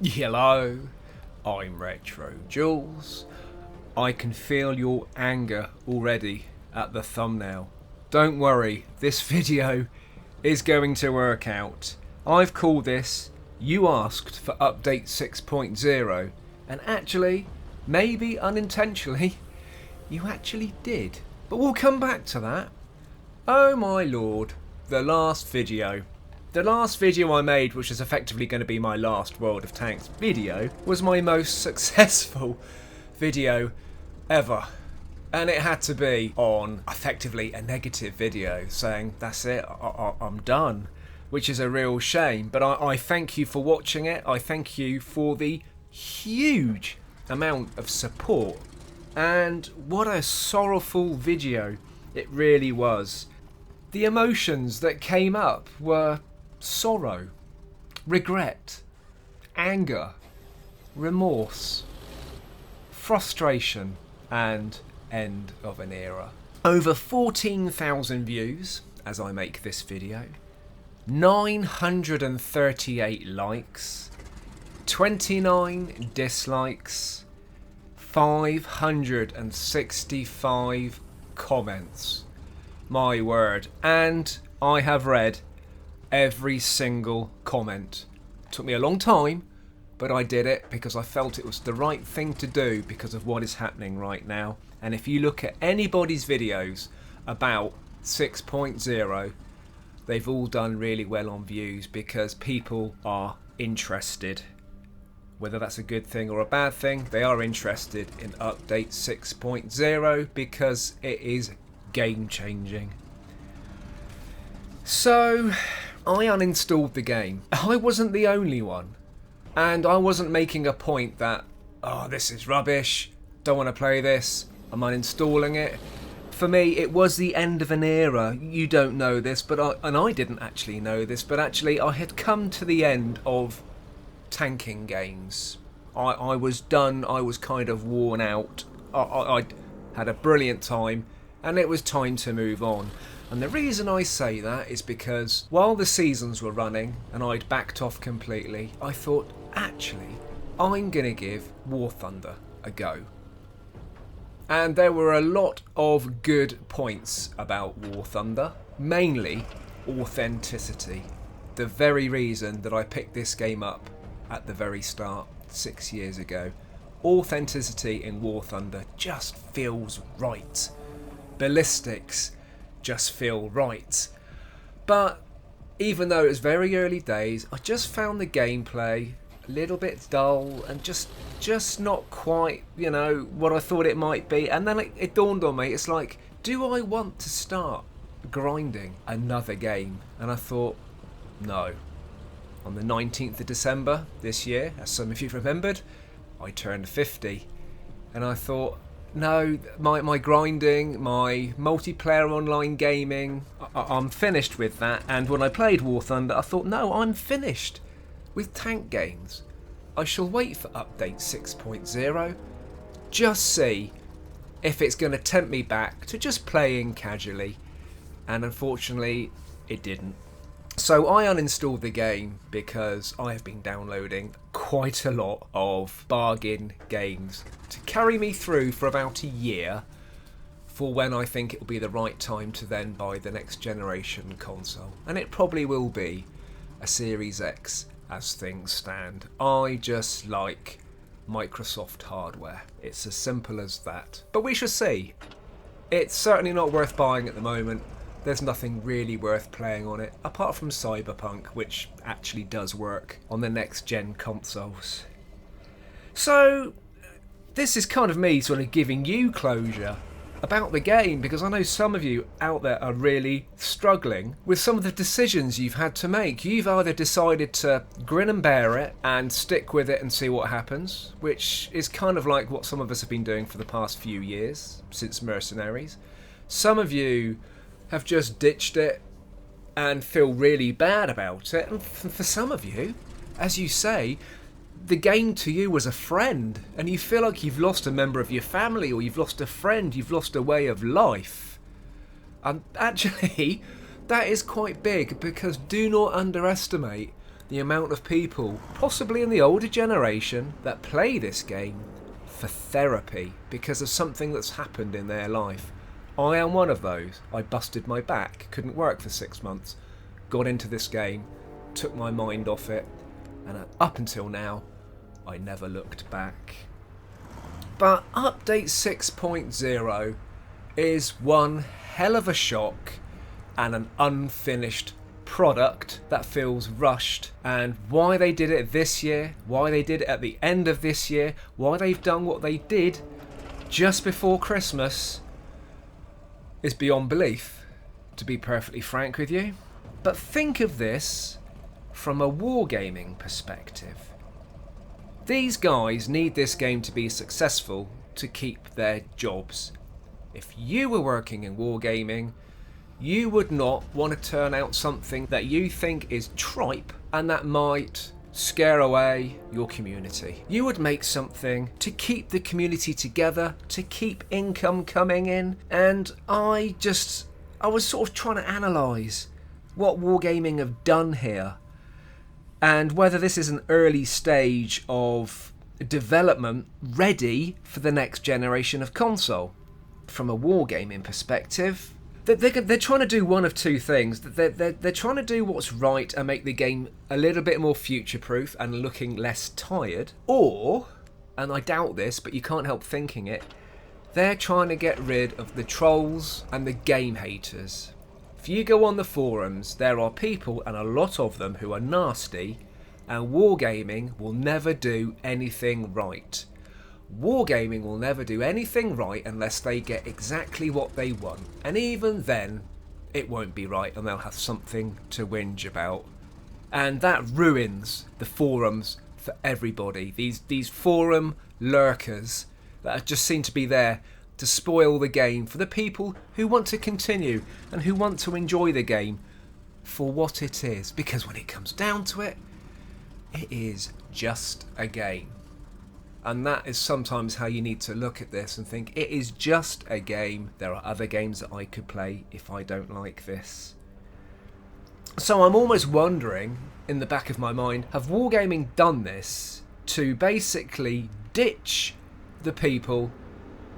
Hello, I'm RetroJules. I can feel your anger already at the thumbnail. Don't worry, this video is going to work out. I've called this You Asked for Update 6.0, and actually, maybe unintentionally, you actually did. But we'll come back to that. Oh my lord, the last video. The last video I made, which is effectively going to be my last World of Tanks video, was my most successful video ever. And it had to be on effectively a negative video saying, that's it, I'm done. Which is a real shame. But I thank you for watching it. I thank you for the huge amount of support. And what a sorrowful video it really was. The emotions that came up were sorrow, regret, anger, remorse, frustration, and end of an era. Over 14,000 views as I make this video, 938 likes, 29 dislikes, 565 comments. My word. And I have read every single comment. It took me a long time, but I did it because I felt it was the right thing to do because of what is happening right now. And if you look at anybody's videos about 6.0, they've all done really well on views because people are interested. Whether that's a good thing or a bad thing, they are interested in update 6.0 because it is game changing. So I uninstalled the game. I wasn't the only one. And I wasn't making a point that, oh, this is rubbish, don't want to play this, I'm uninstalling it. For me, it was the end of an era. You don't know this, but I didn't actually know this, but actually I had come to the end of tanking games. I was done, I was kind of worn out. I'd had a brilliant time, and it was time to move on. And the reason I say that is because while the seasons were running and I'd backed off completely, I thought, actually, I'm going to give War Thunder a go. And there were a lot of good points about War Thunder, mainly authenticity. The very reason that I picked this game up at the very start, 6 years ago. Authenticity in War Thunder just feels right. Ballistics just feel right. But even though it was very early days, I just found the gameplay a little bit dull and just not quite, you know, what I thought it might be. And then it dawned on me, it's like, do I want to start grinding another game? And I thought, no. On the 19th of December this year, as some of you remembered, I turned 50. And I thought, no, my grinding, my multiplayer online gaming, I'm finished with that. And when I played War Thunder, I thought, no, I'm finished with tank games. I shall wait for update 6.0, just see if it's going to tempt me back to just playing casually. And unfortunately, it didn't. So I uninstalled the game because I have been downloading quite a lot of bargain games to carry me through for about a year for when I think it will be the right time to then buy the next generation console. And it probably will be a Series X as things stand. I just like Microsoft hardware. It's as simple as that. But we shall see. It's certainly not worth buying at the moment. There's nothing really worth playing on it, apart from Cyberpunk, which actually does work on the next gen consoles. So, this is kind of me sort of giving you closure about the game, because I know some of you out there are really struggling with some of the decisions you've had to make. You've either decided to grin and bear it and stick with it and see what happens, which is kind of like what some of us have been doing for the past few years, since Mercenaries. Some of you have just ditched it and feel really bad about it. And for some of you, as you say, the game to you was a friend, and you feel like you've lost a member of your family, or you've lost a friend, you've lost a way of life. And actually, that is quite big, because do not underestimate the amount of people, possibly in the older generation, that play this game for therapy because of something that's happened in their life. I am one of those. I busted my back, couldn't work for 6 months, got into this game, took my mind off it, and up until now, I never looked back. But update 6.0 is one hell of a shock and an unfinished product that feels rushed, and why they did it this year, why they did it at the end of this year, why they've done what they did just before Christmas is beyond belief, to be perfectly frank with you. But think of this from a wargaming perspective. These guys need this game to be successful to keep their jobs. If you were working in wargaming, you would not want to turn out something that you think is tripe and that might scare away your community. You would make something to keep the community together, to keep income coming in, and I was sort of trying to analyse what wargaming have done here and whether this is an early stage of development ready for the next generation of console. From a wargaming perspective, they're trying to do one of two things. They're trying to do what's right and make the game a little bit more future-proof and looking less tired. Or, and I doubt this, but you can't help thinking it, they're trying to get rid of the trolls and the game haters. If you go on the forums, there are people, and a lot of them, who are nasty, and wargaming will never do anything right. Wargaming will never do anything right unless they get exactly what they want. And even then, it won't be right and they'll have something to whinge about. And that ruins the forums for everybody. These forum lurkers that just seem to be there to spoil the game for the people who want to continue and who want to enjoy the game for what it is. Because when it comes down to it, it is just a game. And that is sometimes how you need to look at this and think, it is just a game. There are other games that I could play if I don't like this. So I'm almost wondering, in the back of my mind, have wargaming done this to basically ditch the people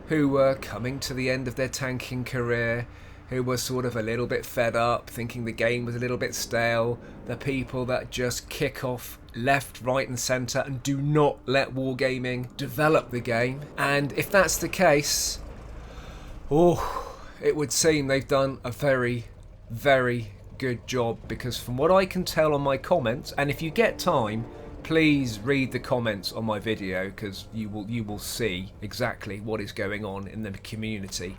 who were coming to the end of their tanking career, who were sort of a little bit fed up, thinking the game was a little bit stale, the people that just kick off left, right and centre and do not let wargaming develop the game? And if that's the case, it would seem they've done a very, very good job, because from what I can tell on my comments, and if you get time, please read the comments on my video, because you will see exactly what is going on in the community,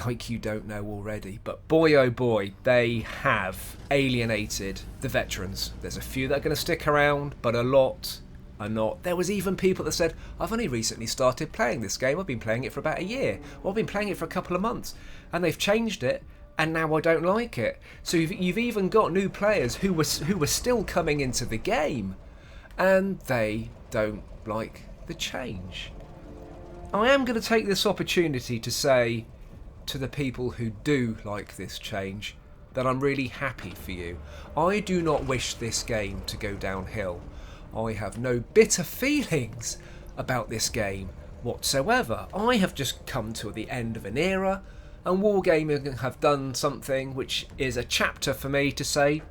like you don't know already. But boy oh boy, they have alienated the veterans. There's a few that are going to stick around, but a lot are not. There was even people that said, I've only recently started playing this game, I've been playing it for about a year, or I've been playing it for a couple of months, and they've changed it and now I don't like it. So you've even got new players who were still coming into the game and they don't like the change. I am going to take this opportunity to say to the people who do like this change that I'm really happy for you. I do not wish this game to go downhill. I have no bitter feelings about this game whatsoever. I have just come to the end of an era, and Wargaming have done something which is a chapter for me to say,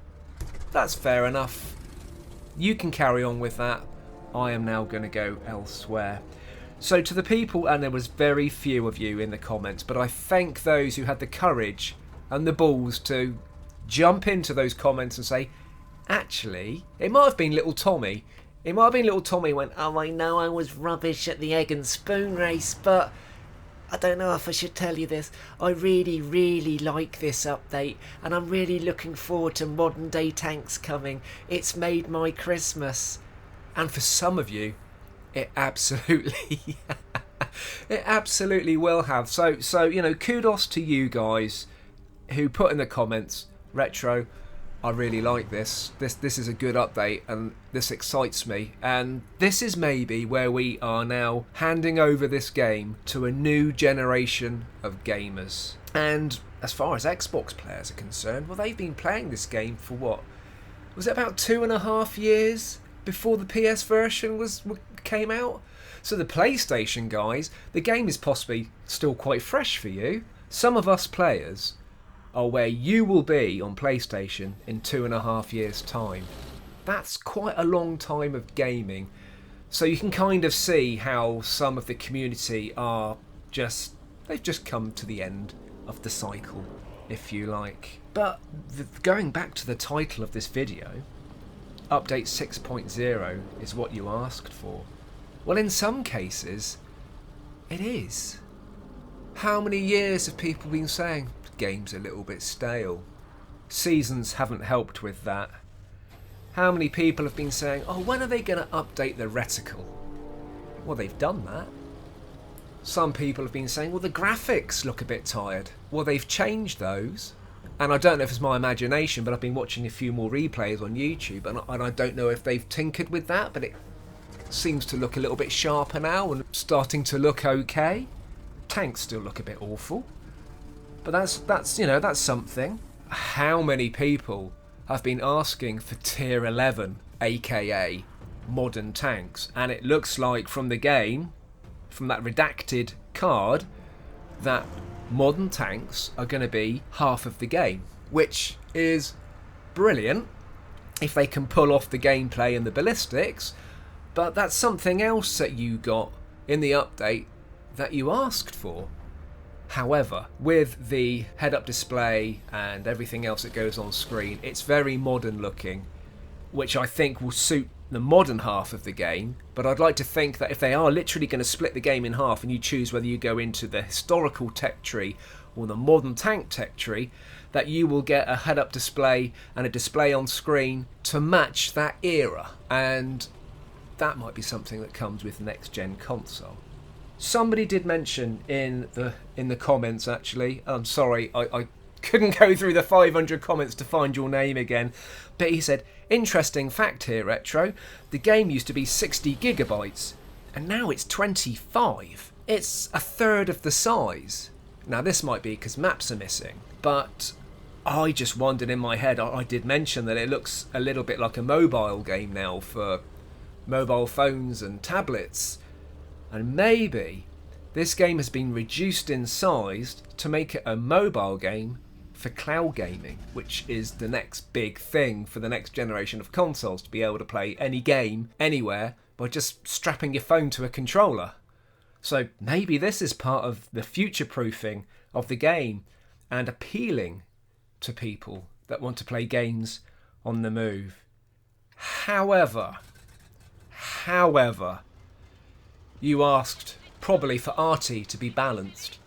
that's fair enough. You can carry on with that. I am now going to go elsewhere. So to the people, and there was very few of you in the comments, but I thank those who had the courage and the balls to jump into those comments and say, actually, it might have been little Tommy. It might have been little Tommy went, oh, I know I was rubbish at the egg and spoon race, but I don't know if I should tell you this. I really, really like this update, and I'm really looking forward to modern day tanks coming. It's made my Christmas. And for some of you, it absolutely it absolutely will have. So you know, kudos to you guys who put in the comments, Retro, I really like this. This is a good update and this excites me. And this is maybe where we are now handing over this game to a new generation of gamers. And as far as Xbox players are concerned, well, they've been playing this game for what? Was it about 2.5 years before the PS version came out? So the PlayStation guys, the game is possibly still quite fresh for you. Some of us players are where you will be on PlayStation in 2.5 years' time. That's quite a long time of gaming. So you can kind of see how some of the community are they've just come to the end of the cycle, if you like. But going back to the title of this video, Update 6.0 is what you asked for. Well, in some cases, it is. How many years have people been saying, the game's a little bit stale? Seasons haven't helped with that. How many people have been saying, oh, when are they going to update the reticle? Well, they've done that. Some people have been saying, well, the graphics look a bit tired. Well, they've changed those. And I don't know if it's my imagination, but I've been watching a few more replays on YouTube, and I don't know if they've tinkered with that, but it seems to look a little bit sharper now and starting to look okay. Tanks still look a bit awful, but that's something. How many people have been asking for tier 11, aka modern tanks? And it looks like from the game, from that redacted card, that modern tanks are going to be half of the game, which is brilliant if they can pull off the gameplay and the ballistics. But that's something else that you got in the update that you asked for. However, with the head-up display and everything else that goes on screen, it's very modern looking, which I think will suit the modern half of the game. But I'd like to think that if they are literally going to split the game in half and you choose whether you go into the historical tech tree or the modern tank tech tree, that you will get a head-up display and a display on screen to match that era. And that might be something that comes with the next-gen console. Somebody did mention in the comments, actually, I'm sorry, I couldn't go through the 500 comments to find your name again, but he said, interesting fact here, Retro, the game used to be 60 gigabytes, and now it's 25. It's a third of the size. Now this might be because maps are missing, but I just wondered in my head, I did mention that it looks a little bit like a mobile game now for mobile phones and tablets. And maybe this game has been reduced in size to make it a mobile game for cloud gaming, which is the next big thing for the next generation of consoles, to be able to play any game anywhere by just strapping your phone to a controller. So maybe this is part of the future-proofing of the game and appealing to people that want to play games on the move. However, you asked probably for RT to be balanced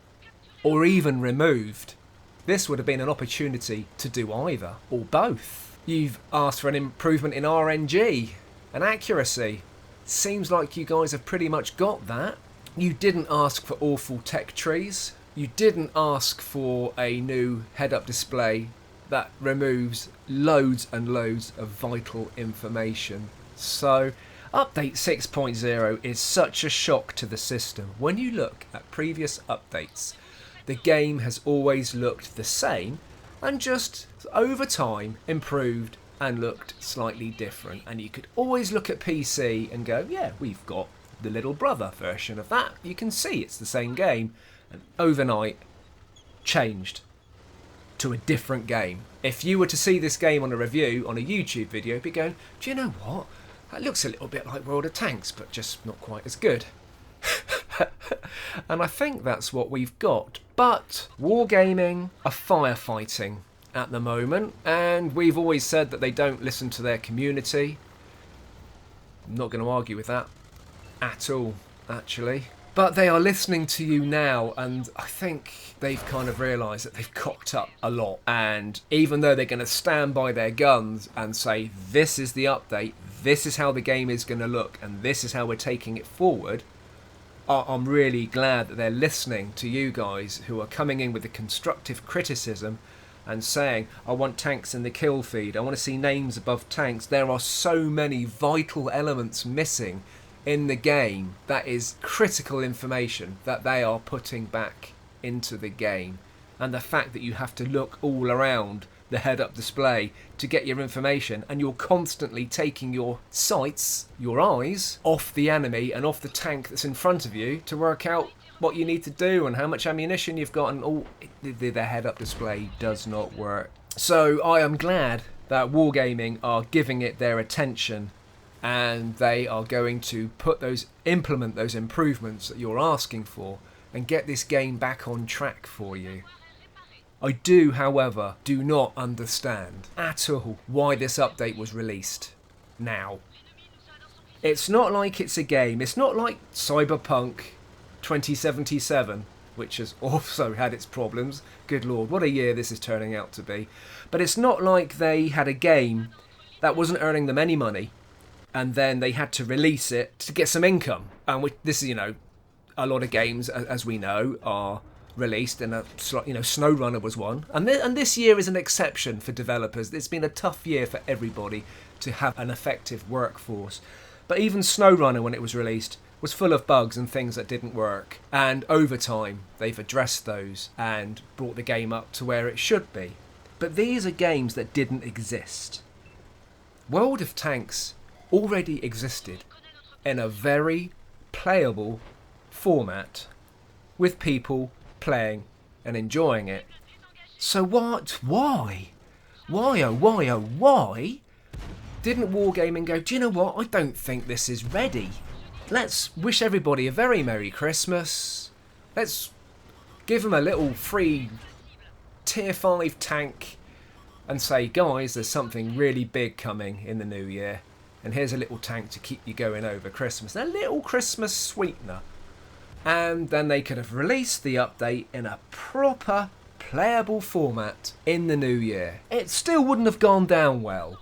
or even removed. This would have been an opportunity to do either or both. You've asked for an improvement in RNG and accuracy. Seems like you guys have pretty much got that. You didn't ask for awful tech trees. You didn't ask for a new head-up display that removes loads and loads of vital information. So Update 6.0 is such a shock to the system. When you look at previous updates, the game has always looked the same and just over time improved and looked slightly different. And you could always look at PC and go, yeah, we've got the little brother version of that. You can see it's the same game, and overnight changed to a different game. If you were to see this game on a review on a YouTube video, you'd be going, do you know what? That looks a little bit like World of Tanks, but just not quite as good. And I think that's what we've got. But wargaming are firefighting at the moment, and we've always said that they don't listen to their community. I'm not going to argue with that at all, actually. But they are listening to you now, and I think they've kind of realised that they've cocked up a lot. And even though they're going to stand by their guns and say, this is the update, this is how the game is going to look, and this is how we're taking it forward, I'm really glad that they're listening to you guys who are coming in with the constructive criticism and saying, I want tanks in the kill feed, I want to see names above tanks. There are so many vital elements missing in the game that is critical information that they are putting back into the game. And the fact that you have to look all around the head-up display to get your information, and you're constantly taking your sights, your eyes, off the enemy and off the tank that's in front of you to work out what you need to do and how much ammunition you've got, and all the head-up display does not work. So I am glad that Wargaming are giving it their attention, and they are going to implement those improvements that you're asking for and get this game back on track for you. I do, however, do not understand at all why this update was released now. It's not like it's a game. It's not like Cyberpunk 2077, which has also had its problems. Good lord, what a year this is turning out to be. But it's not like they had a game that wasn't earning them any money, and then they had to release it to get some income. And this is, a lot of games, as we know, are released, and SnowRunner was one. And this year is an exception for developers. It's been a tough year for everybody to have an effective workforce. But even SnowRunner, when it was released, was full of bugs and things that didn't work. And over time, they've addressed those and brought the game up to where it should be. But these are games that didn't exist. World of Tanks already existed in a very playable format with people playing and enjoying it. So why didn't Wargaming go, do you know what, I don't think this is ready. Let's wish everybody a very Merry Christmas. Let's give them a little free tier 5 tank and say, guys, there's something really big coming in the new year, and here's a little tank to keep you going over Christmas. A little Christmas sweetener. And then they could have released the update in a proper playable format in the new year. It still wouldn't have gone down well,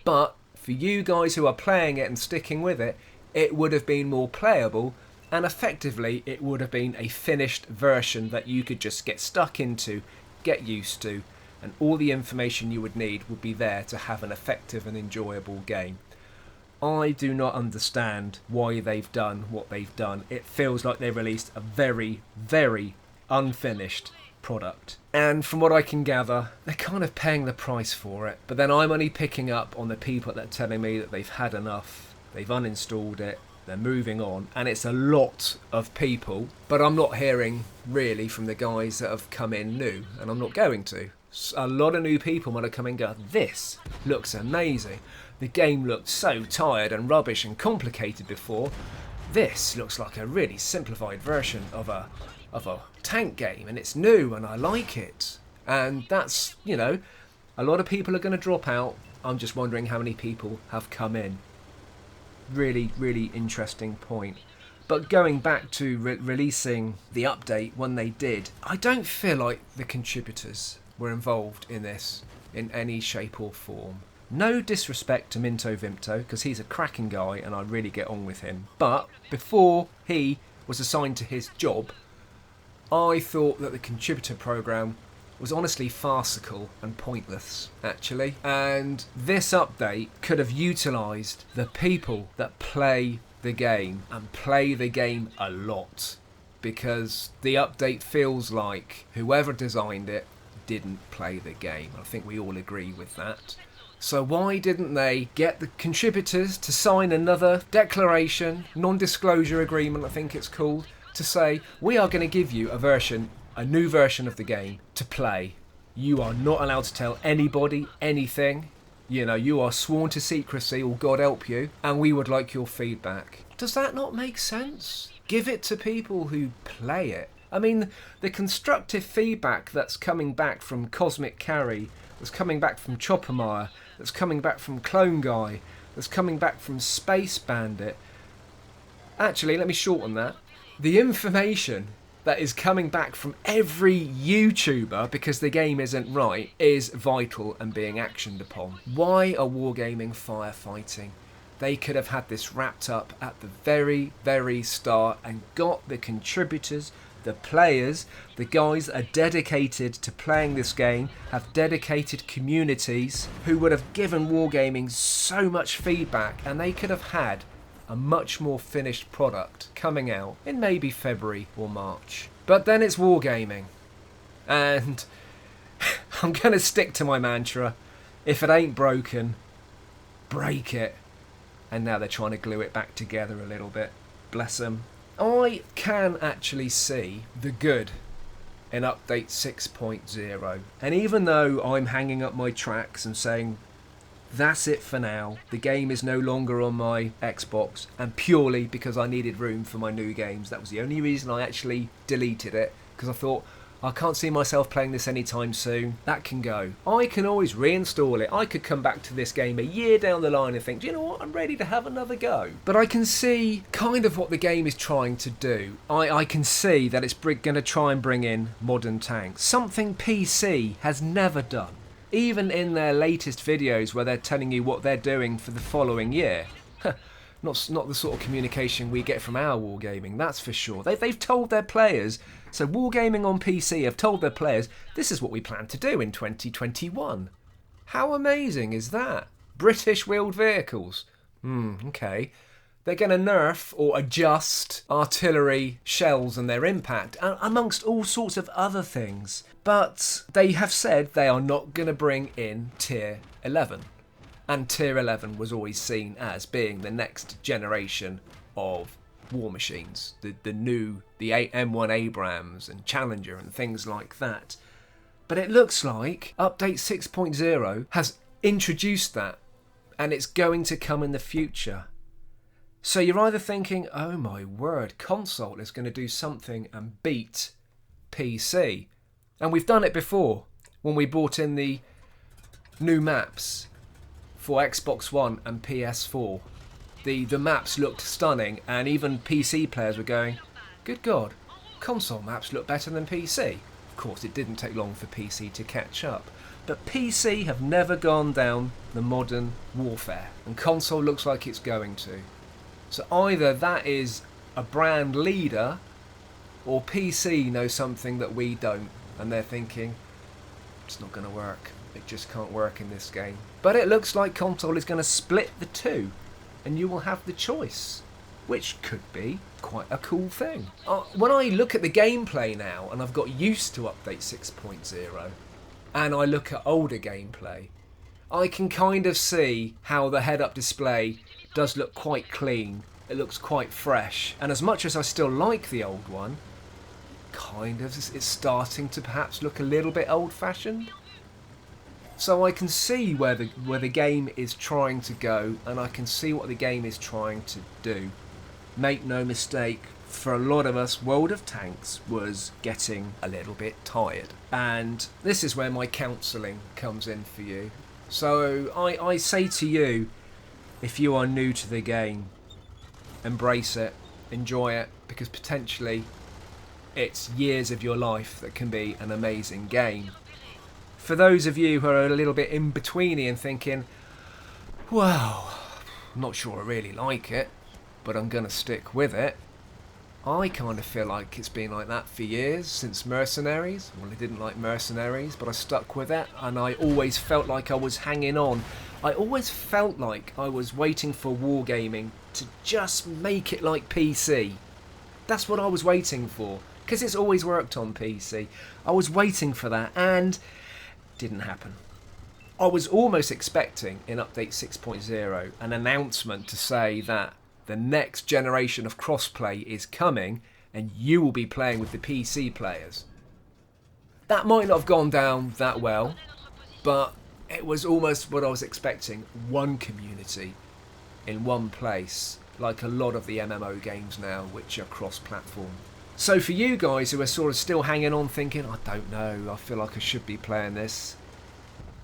but for you guys who are playing it and sticking with it, it would have been more playable, and effectively it would have been a finished version that you could just get stuck into, get used to, and all the information you would need would be there to have an effective and enjoyable game. I do not understand why they've done what they've done. It feels like they released a very, very unfinished product. And from what I can gather, they're kind of paying the price for it. But then I'm only picking up on the people that are telling me that they've had enough, they've uninstalled it, they're moving on, and it's a lot of people. But I'm not hearing really from the guys that have come in new, and I'm not going to. A lot of new people might have come in and go, this looks amazing. The game looked so tired and rubbish and complicated before. This looks like a really simplified version of a tank game, and it's new and I like it. And that's, a lot of people are going to drop out. I'm just wondering how many people have come in. Really, really interesting point. But going back to releasing the update when they did, I don't feel like the contributors were involved in this in any shape or form. No disrespect to Minto Vimto, because he's a cracking guy and I really get on with him. But before he was assigned to his job, I thought that the contributor program was honestly farcical and pointless, actually. And this update could have utilised the people that play the game, and play the game a lot. Because the update feels like whoever designed it didn't play the game. I think we all agree with that. So why didn't they get the contributors to sign another declaration, non-disclosure agreement I think it's called, to say, we are going to give you a new version of the game to play. You are not allowed to tell anybody anything. You are sworn to secrecy, or God help you, and we would like your feedback. Does that not make sense? Give it to people who play it. I mean, the constructive feedback that's coming back from Cosmic Carry, that's coming back from Choppermire, that's coming back from Clone Guy, that's coming back from Space Bandit. Actually, let me shorten that. The information that is coming back from every YouTuber because the game isn't right is vital and being actioned upon. Why are Wargaming firefighting? They could have had this wrapped up at the very, very start and got the contributors, the players, the guys that are dedicated to playing this game, have dedicated communities who would have given Wargaming so much feedback, and they could have had a much more finished product coming out in maybe February or March. But then it's Wargaming, and I'm going to stick to my mantra. If it ain't broken, break it. And now they're trying to glue it back together a little bit. Bless them. I can actually see the good in update 6.0. And even though I'm hanging up my tracks and saying, that's it for now, the game is no longer on my Xbox, and purely because I needed room for my new games. That was the only reason I actually deleted it, because I thought, I can't see myself playing this anytime soon. That can go. I can always reinstall it. I could come back to this game a year down the line and think, do you know what, I'm ready to have another go. But I can see kind of what the game is trying to do. I can see that it's going to try and bring in modern tanks. Something PC has never done. Even in their latest videos where they're telling you what they're doing for the following year. Not the sort of communication we get from our wargaming, that's for sure. They've told their players, so Wargaming on PC have told their players, this is what we plan to do in 2021. How amazing is that? British wheeled vehicles. Okay. They're going to nerf or adjust artillery shells and their impact, amongst all sorts of other things. But they have said they are not going to bring in Tier 11. And Tier 11 was always seen as being the next generation of war machines. The M1 Abrams and Challenger and things like that. But it looks like Update 6.0 has introduced that, and it's going to come in the future. So you're either thinking, oh my word, console is going to do something and beat PC. And we've done it before when we brought in the new maps for Xbox One and PS4. The maps looked stunning, and even PC players were going, good God, console maps look better than PC. Of course, it didn't take long for PC to catch up. But PC have never gone down the modern warfare, and console looks like it's going to. So either that is a brand leader, or PC knows something that we don't, and they're thinking, it's not going to work. It just can't work in this game. But it looks like console is going to split the two, and you will have the choice, which could be quite a cool thing. When I look at the gameplay now, and I've got used to Update 6.0, and I look at older gameplay, I can kind of see how the head-up display does look quite clean. It looks quite fresh, and as much as I still like the old one, kind of it's starting to perhaps look a little bit old-fashioned. So I can see where the game is trying to go, and I can see what the game is trying to do. Make no mistake, for a lot of us, World of Tanks was getting a little bit tired. And this is where my counselling comes in for you. So I say to you, if you are new to the game, embrace it, enjoy it, because potentially it's years of your life that can be an amazing game. For those of you who are a little bit in-betweeny and thinking, well, I'm not sure I really like it, but I'm going to stick with it. I kind of feel like it's been like that for years, since Mercenaries. Well, I didn't like Mercenaries, but I stuck with it, and I always felt like I was hanging on. I always felt like I was waiting for wargaming to just make it like PC. That's what I was waiting for, because it's always worked on PC. I was waiting for that, and didn't happen. I was almost expecting in Update 6.0 an announcement to say that the next generation of crossplay is coming and you will be playing with the PC players. That might not have gone down that well, but it was almost what I was expecting. One community in one place, like a lot of the MMO games now, which are cross-platform. So for you guys who are sort of still hanging on thinking, I don't know, I feel like I should be playing this,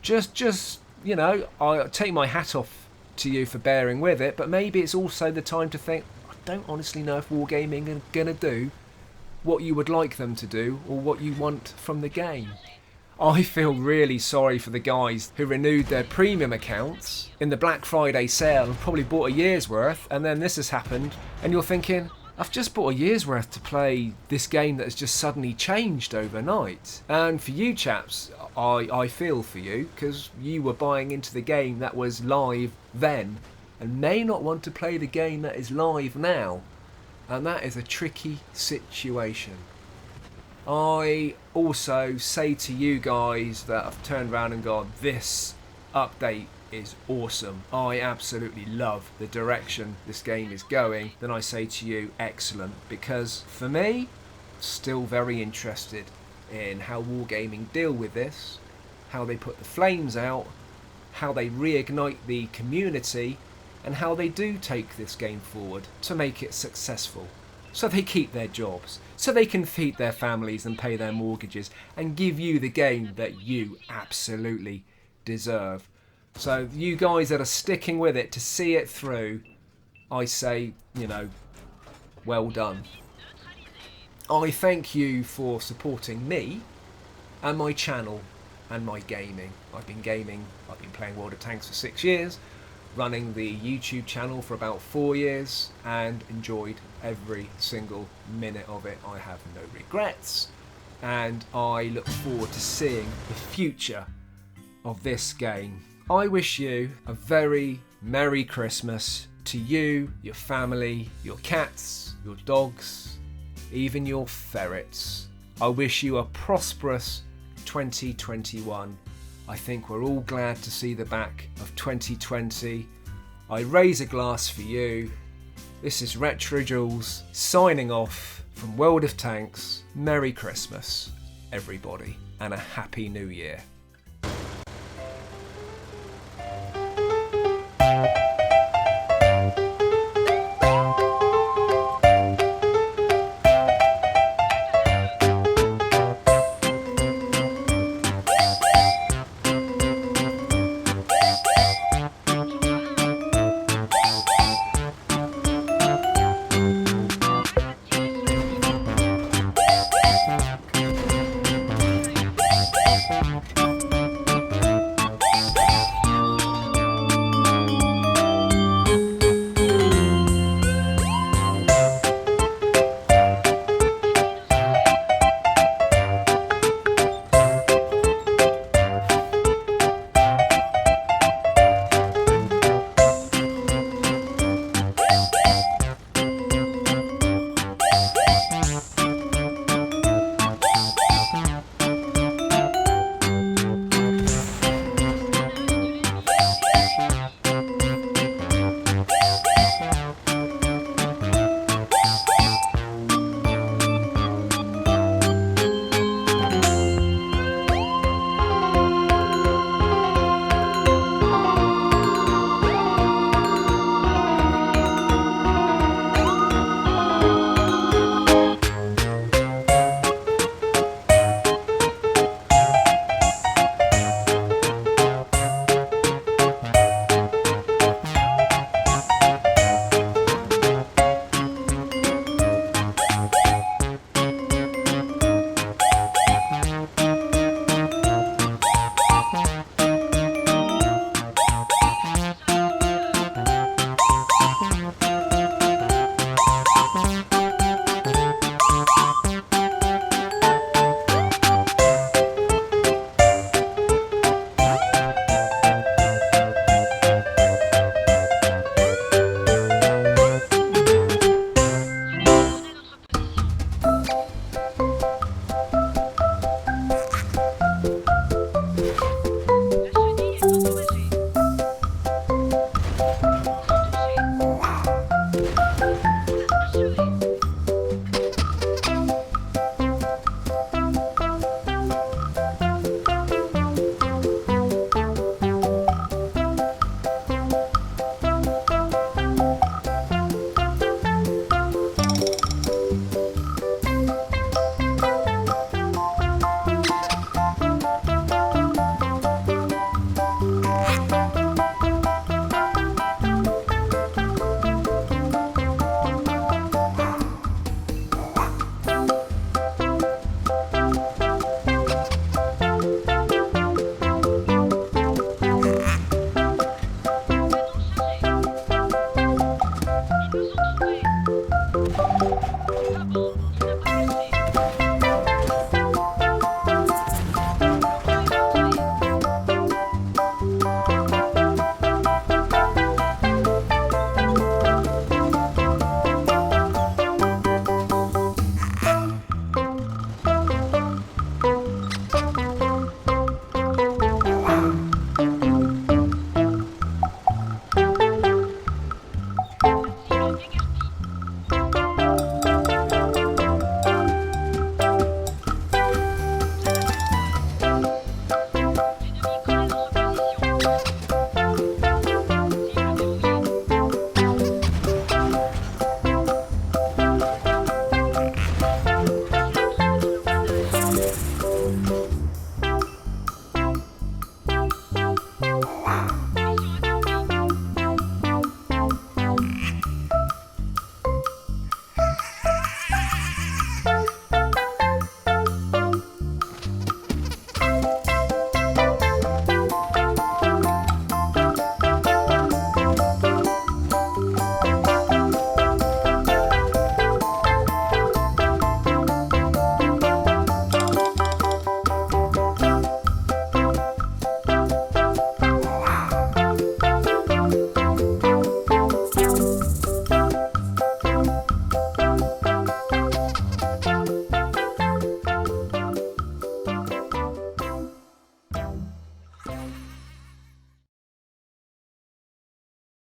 just you know, I take my hat off to you for bearing with it, but maybe it's also the time to think, I don't honestly know if Wargaming are going to do what you would like them to do or what you want from the game. I feel really sorry for the guys who renewed their premium accounts in the Black Friday sale and probably bought a year's worth, and then this has happened and you're thinking, I've just bought a year's worth to play this game that has just suddenly changed overnight. And for you chaps, I feel for you, because you were buying into the game that was live then and may not want to play the game that is live now. And that is a tricky situation. I also say to you guys that have turned around and gone, this update is awesome, I absolutely love the direction this game is going, then I say to you, excellent, because for me, still very interested in how Wargaming deal with this, how they put the flames out, how they reignite the community, and how they do take this game forward to make it successful. So they keep their jobs, so they can feed their families and pay their mortgages and give you the game that you absolutely deserve. So you guys that are sticking with it to see it through, I say, you know, well done. I thank you for supporting me and my channel and my gaming. I've been playing World of Tanks for 6 years, running the YouTube channel for about 4 years, and enjoyed every single minute of it. I have no regrets, and I look forward to seeing the future of this game. I wish you a very Merry Christmas to you, your family, your cats, your dogs, even your ferrets. I wish you a prosperous 2021. I think we're all glad to see the back of 2020. I raise a glass for you. This is RetroJules signing off from World of Tanks. Merry Christmas, everybody, and a Happy New Year.